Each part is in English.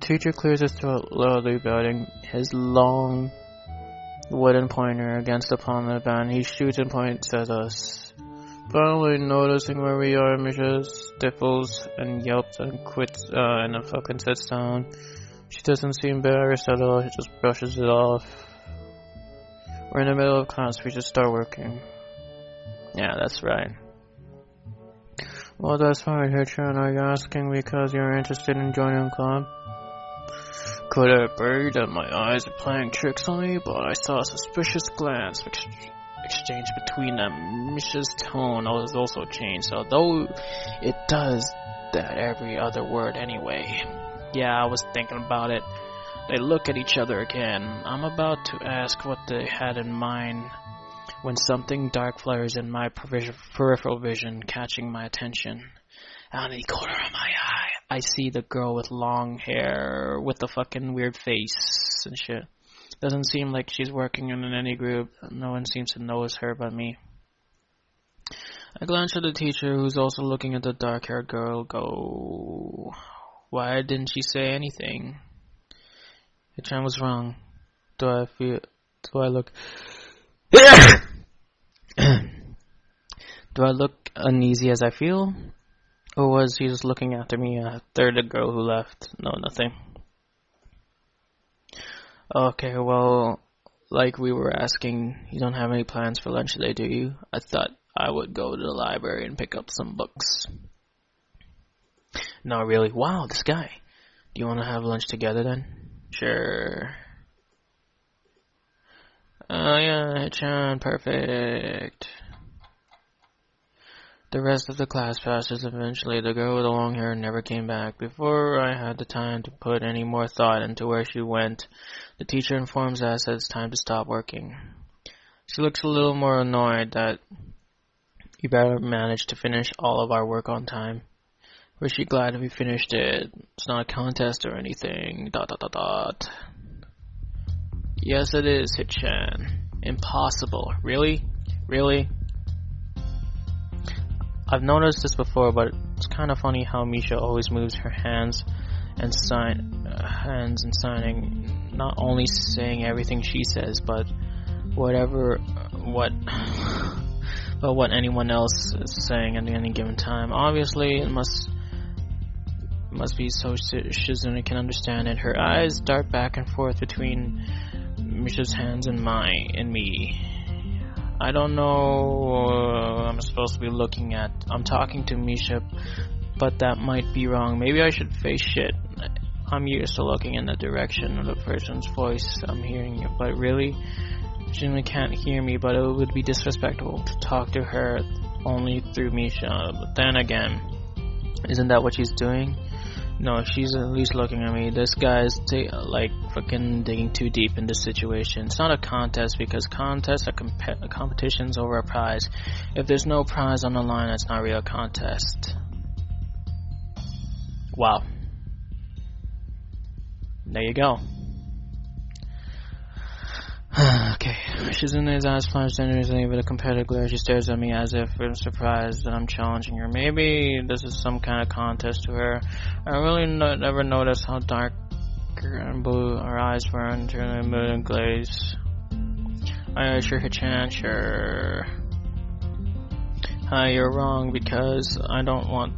teacher clears his throat, loudly batting his long wooden pointer against the palm of the band. He shoots and points at us. Finally noticing where we are, Misha stifles and yelps and quits and then fucking sits down. She doesn't seem embarrassed at all, she just brushes it off. We're in the middle of class, we should start working. Yeah, that's right. Well, that's fine, Hitchan. Are you asking because you're interested in joining a club? Could have buried that my eyes are playing tricks on me, but I saw a suspicious glance exchange between them. Misha's tone was also changed, although it does that every other word anyway. Yeah, I was thinking about it. They look at each other again. I'm about to ask what they had in mind when something dark flares in my peripheral vision, catching my attention. Out of the corner of my eye, I see the girl with long hair, with the fucking weird face and shit. Doesn't seem like she's working in any group. No one seems to notice her but me. I glance at the teacher, who's also looking at the dark-haired girl, go, why didn't she say anything? Hitchan was wrong. Do I look do I look uneasy as I feel? Or was he just looking after me after the girl who left? No, nothing. Okay, well, like we were asking, you don't have any plans for lunch today, do you? I thought I would go to the library and pick up some books. No, really? Wow, this guy. Do you want to have lunch together then? Sure. Oh yeah, Hitchan, perfect. The rest of the class passes. Eventually, the girl with the long hair never came back. Before I had the time to put any more thought into where she went, the teacher informs us that it's time to stop working. She looks a little more annoyed that we better manage to finish all of our work on time. Was she glad we finished it? It's not a contest or anything. ... Yes, it is, Hitchan. Impossible. Really? Really? I've noticed this before, but it's kind of funny how Misha always moves her hands in signing, not only saying everything she says, but what anyone else is saying at any given time. Obviously, it must be so Shizune can understand it. Her eyes dart back and forth between Misha's hands and me. I don't know I'm supposed to be looking at. I'm talking to Misha, but that might be wrong. Maybe I should face shit. I'm used to looking in the direction of the person's voice I'm hearing it, but really, she can't hear me, but it would be disrespectful to talk to her only through Misha. But then again, isn't that what she's doing? No, she's at least looking at me. This guy's like fucking digging too deep in this situation. It's not a contest because contests are competitions over a prize. If there's no prize on the line, it's not really a contest. Wow. There you go. Okay. Shizune's eyes plunged innocently with a competitive glare. She stares at me as if I'm surprised that I'm challenging her. Maybe this is some kind of contest to her. I really never noticed how dark and blue her eyes were under the mood and glaze. I assure Hitchan, sure. Hi, you're wrong because I don't want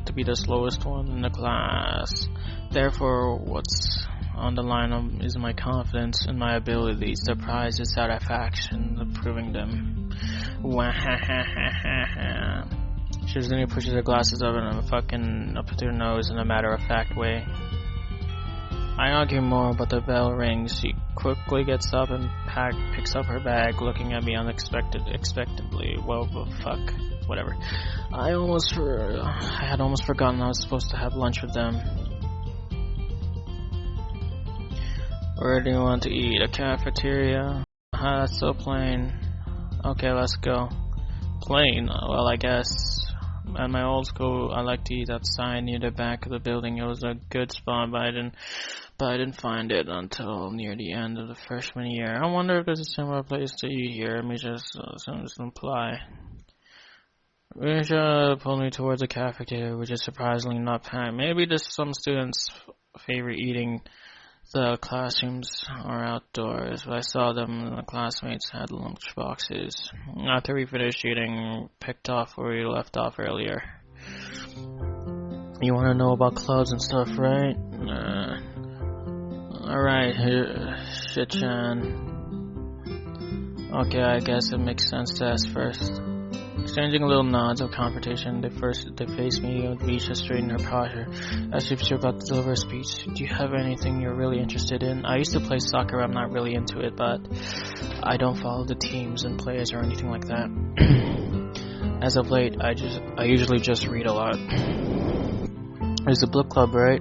to be the slowest one in the class. Therefore, what's on the line is my confidence in my abilities. The prize is satisfaction of proving them. Shizune pushes her glasses up to her nose in a matter-of-fact way. I argue more, but the bell rings. She quickly gets up and picks up her bag, looking at me expectantly. Well, fuck. Whatever. I had almost forgotten I was supposed to have lunch with them. Where do you want to eat? A cafeteria? That's so plain. Okay, let's go. Plain? Well, I guess. At my old school, I like to eat outside near the back of the building. It was a good spot, but I didn't find it until near the end of the freshman year. I wonder if there's a similar place to eat here. Let me just imply. Misha pulled me towards the cafeteria, which is surprisingly not packed. Maybe just some students favor eating the classrooms or outdoors, but I saw them and the classmates had lunch boxes. After we finished eating, picked off where we left off earlier. You wanna know about clubs and stuff, right? Alright, shit-chan. Okay, I guess it makes sense to ask first. Exchanging little nods of confrontation, they face me with Misha straightened her posture as if she were about to deliver a speech. Do you have anything you're really interested in? I used to play soccer, I'm not really into it, but I don't follow the teams and players or anything like that. As of late, I usually just read a lot. There's a book club, right?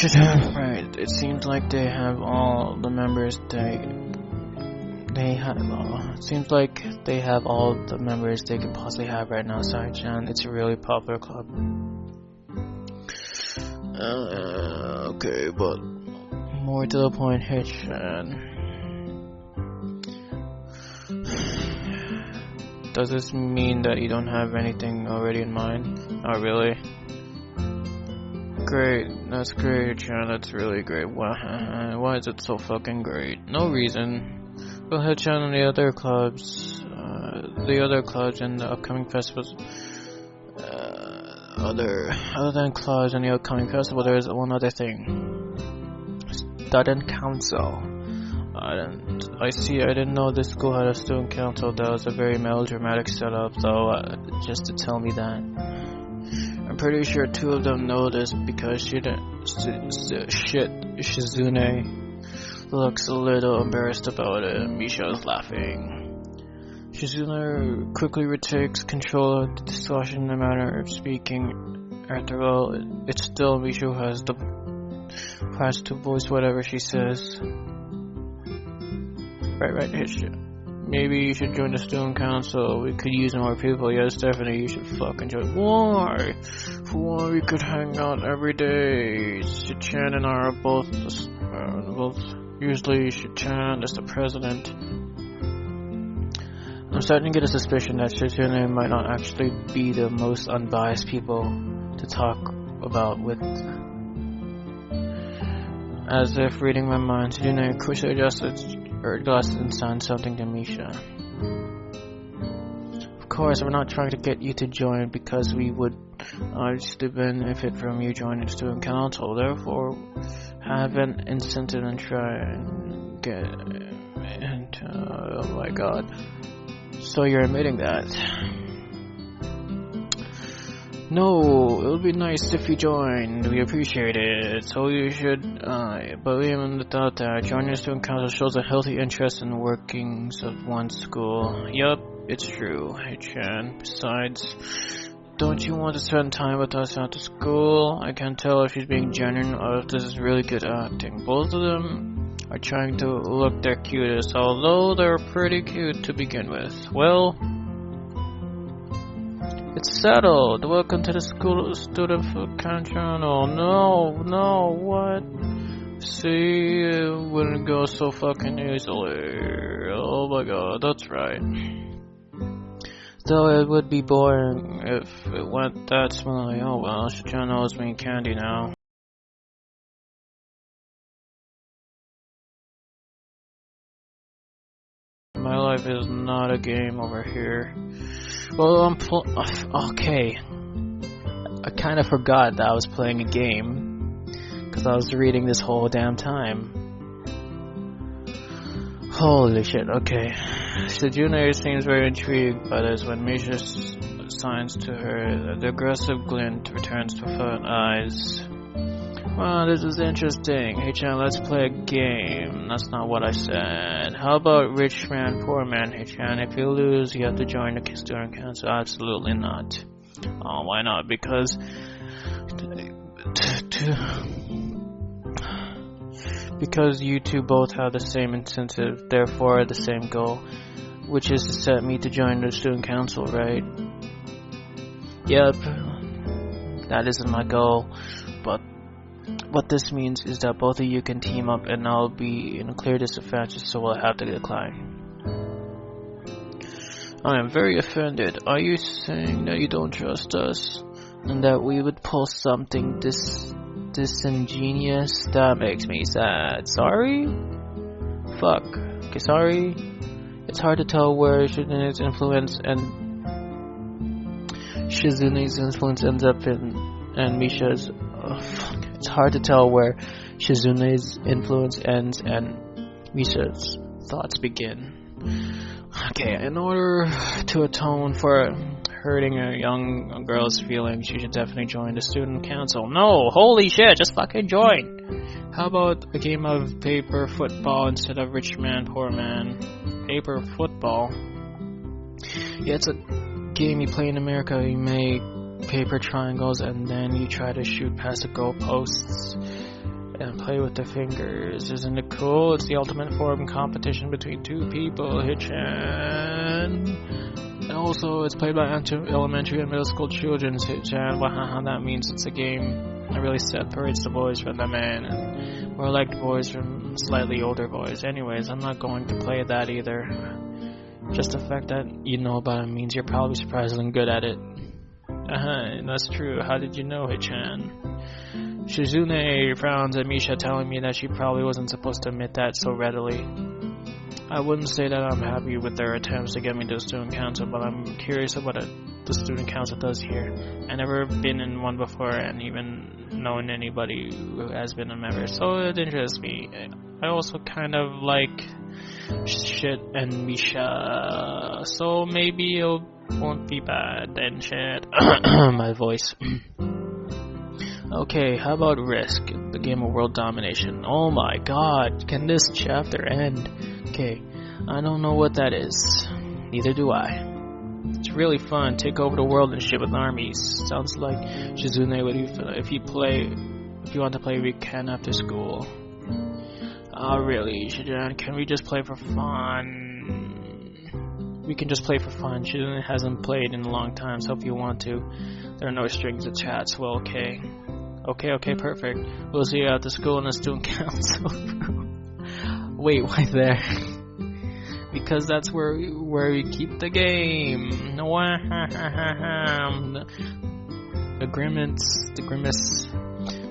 Right. It seems like they have all the members it seems like they have all the members they could possibly have right now. Sorry, Chan. It's a really popular club. Okay, but more to the point, hey, Chan. Does this mean that you don't have anything already in mind? Oh, really? Great, that's great, Chan. That's really great. Why is it so fucking great? No reason. Go ahead, Chan, on the other clubs and the upcoming festivals. Other than clubs and the upcoming festival, there is one other thing. Student council. I didn't know this school had a student council. That was a very melodramatic setup, though, just to tell me that. I'm pretty sure two of them know this because Shizune looks a little embarrassed about it. Misha is laughing. Shizune quickly retakes control of the discussion in the manner of speaking. After all, it's still Misha who has to voice whatever she says. Right, maybe you should join the student council. We could use more people. Yes, definitely, you should fucking join. Why? For one, we could hang out every day. Chan and I are both usually Chan is the president. I'm starting to get a suspicion that Shizune might not actually be the most unbiased people to talk about with. As if reading my mind, Shizune quickly adjusted her glasses and signed something to Misha. Of course, we're not trying to get you to join because we would obviously benefit from you joining the student council. Therefore, have an incentive and try and get into. Oh my god. So you're admitting that? No, it would be nice if you joined. We appreciate it. So you should, but even without that, joining the student council shows a healthy interest in the workings of one school. Yup, it's true. Hey Chan, besides, don't you want to spend time with us after school? I can't tell if she's being genuine or if this is really good acting. Both of them are trying to look their cutest, although they're pretty cute to begin with. Well, it's settled. Welcome to the school student food channel. No, what? See, it wouldn't go so fucking easily. Oh my god, that's right. Though it would be boring if it went that smoothly. Oh well, Shichan owes me candy now. My life is not a game over here. Well, okay. I kind of forgot that I was playing a game because I was reading this whole damn time. Holy shit, okay. Sejune seems very intrigued by this when Misha signs to her. The aggressive glint returns to her eyes. Wow, this is interesting. Hey Chan, let's play a game. That's not what I said. How about rich man, poor man? Hey Chan, if you lose, you have to join the student council. Absolutely not. Oh, why not? Because you two both have the same incentive, therefore the same goal, which is to set me to join the student council, right? Yep, that isn't my goal, but what this means is that both of you can team up and I'll be in a clear disadvantage, so I'll have to decline. I am very offended. Are you saying that you don't trust us? And that we would pull something disingenuous? That makes me sad. Sorry? Fuck. Okay, sorry? It's hard to tell where Shizune's influence ends up in, and Misha's... fuck. It's hard to tell where Shizune's influence ends and Misha's thoughts begin. Okay, in order to atone for hurting a young girl's feelings, you should definitely join the student council. No, holy shit, just fucking join. How about a game of paper football instead of rich man, poor man? Paper football? Yeah, it's a game you play in America. You make paper triangles and then you try to shoot past the goalposts and play with the fingers. Isn't it cool? It's the ultimate form of competition between two people, Hichan. And also, it's played by elementary and middle school children, Hichan. Wahaha, that means it's a game that really separates the boys from the men, and more like the boys from slightly older boys. Anyways, I'm not going to play that either. Just the fact that you know about it means you're probably surprisingly good at it. That's true. How did you know, Hichan? Shizune frowns at Misha, telling me that she probably wasn't supposed to admit that so readily. I wouldn't say that I'm happy with their attempts to get me to the student council, but I'm curious about what the student council does here. I've never been in one before, and even known anybody who has been a member, so it interests me. I also kind of like shit and Misha, so maybe it won't be bad and shit. My voice. Okay, how about Risk, the game of world domination? Oh my god, can this chapter end? Okay, I don't know what that is. Neither do I. It's really fun. Take over the world and shit with armies. Sounds like Shizune would if you want to play weekend after school. Oh really, Shijan, can we just play for fun? We can just play for fun. Shizune hasn't played in a long time, so if you want to, there are no strings attached. Well, okay. Okay, perfect. We'll see you at the school in the student council. Wait, why there? Because that's where we keep the game. The grimace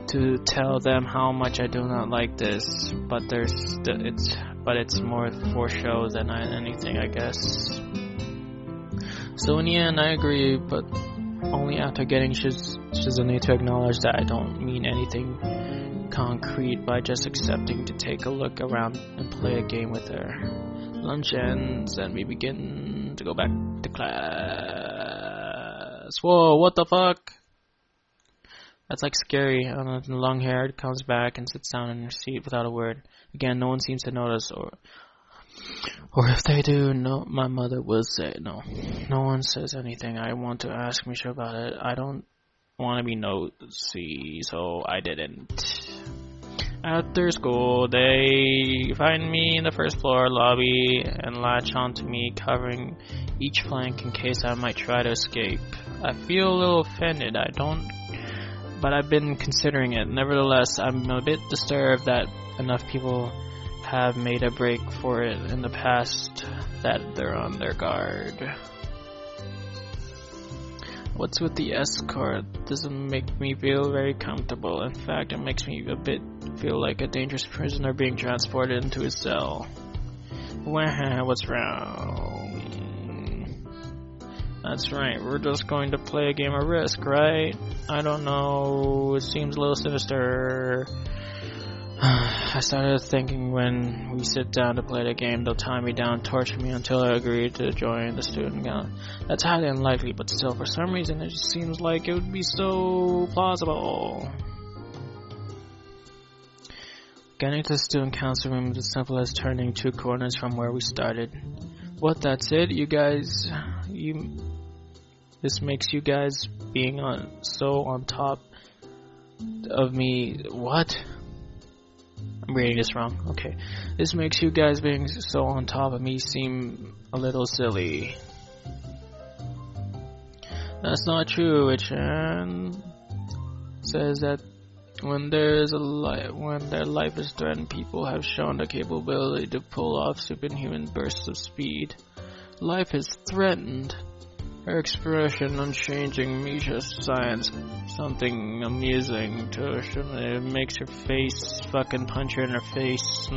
to tell them how much I do not like this, but it's more for show than anything, I guess. So in the end, I agree, but only after getting Shizune to acknowledge that I don't mean anything concrete by just accepting to take a look around and play a game with her. Lunch ends and we begin to go back to class. Whoa, what the fuck? That's like scary. The long-haired comes back and sits down in her seat without a word. Again, no one seems to notice, or if they do, no, my mother will say no. No one says anything. I want to ask Misha about it. I don't want to be nosy, so I didn't. After school, they find me in the first floor lobby and latch onto me, covering each flank in case I might try to escape. I feel a little offended. But I've been considering it. Nevertheless, I'm a bit disturbed that enough people have made a break for it in the past that they're on their guard. What's with the escort? Doesn't make me feel very comfortable. In fact, it makes me a bit feel like a dangerous prisoner being transported into a cell. What's wrong? That's right, we're just going to play a game of Risk, right? I don't know, it seems a little sinister. I started thinking when we sit down to play the game, they'll tie me down, torture me until I agree to join the student council. That's highly unlikely, but still, for some reason, it just seems like it would be so plausible. Getting to the student council room is as simple as turning 2 corners from where we started. What, that's it? This makes you guys being so on top of me. What? I'm reading this wrong. Okay. This makes you guys being so on top of me seem a little silly. That's not true. Ichan says that when their life is threatened, people have shown the capability to pull off superhuman bursts of speed. Life is threatened. Her expression unchanging. Misha signs something amusing to her. It makes her face fucking punch her in her face.